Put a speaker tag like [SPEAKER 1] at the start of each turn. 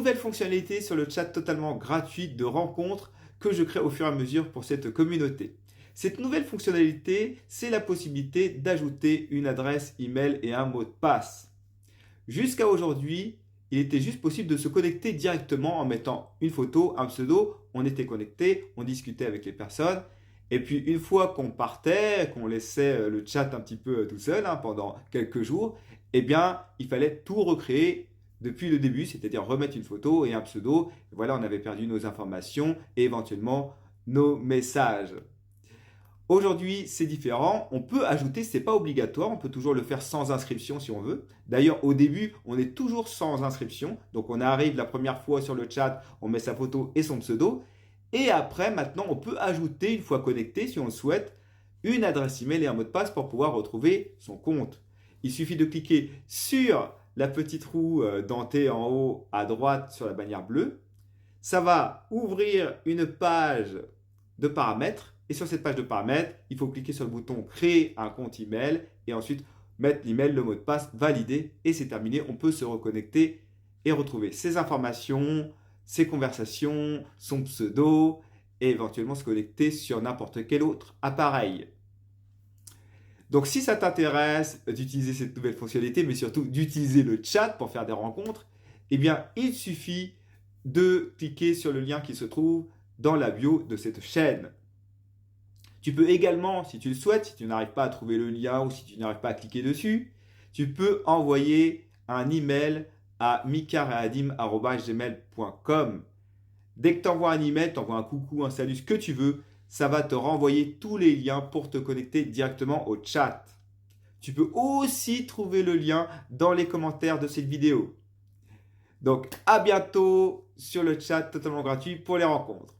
[SPEAKER 1] nouvelle fonctionnalité sur le chat totalement gratuit de rencontres que je crée au fur et à mesure pour cette communauté. Cette nouvelle fonctionnalité, c'est la possibilité d'ajouter une adresse email et un mot de passe. Jusqu'à aujourd'hui, il était juste possible de se connecter directement en mettant une photo, un pseudo, on était connecté, on discutait avec les personnes. Et puis une fois qu'on partait, qu'on laissait le chat un petit peu tout seul pendant quelques jours, eh bien il fallait tout recréer depuis le début, c'est-à-dire remettre une photo et un pseudo. Et voilà, on avait perdu nos informations et éventuellement nos messages. Aujourd'hui, c'est différent. On peut ajouter, ce n'est pas obligatoire. On peut toujours le faire sans inscription si on veut. D'ailleurs, au début, on est toujours sans inscription. Donc, on arrive la première fois sur le chat, on met sa photo et son pseudo. Et après, maintenant, on peut ajouter, une fois connecté, si on le souhaite, une adresse email et un mot de passe pour pouvoir retrouver son compte. Il suffit de cliquer sur la petite roue dentée en haut à droite sur la bannière bleue. Ça va ouvrir une page de paramètres. Et sur cette page de paramètres, il faut cliquer sur le bouton créer un compte email et ensuite mettre l'email, le mot de passe, valider et c'est terminé. On peut se reconnecter et retrouver ses informations, ses conversations, son pseudo et éventuellement se connecter sur n'importe quel autre appareil. Donc si ça t'intéresse d'utiliser cette nouvelle fonctionnalité, mais surtout d'utiliser le chat pour faire des rencontres, eh bien il suffit de cliquer sur le lien qui se trouve dans la bio de cette chaîne. Tu peux également, si tu le souhaites, si tu n'arrives pas à trouver le lien ou si tu n'arrives pas à cliquer dessus, tu peux envoyer un email à mikareadim@gmail.com. Dès que tu envoies un email, tu envoies un coucou, un salut, ce que tu veux, ça va te renvoyer tous les liens pour te connecter directement au chat. Tu peux aussi trouver le lien dans les commentaires de cette vidéo. Donc à bientôt sur le chat totalement gratuit pour les rencontres.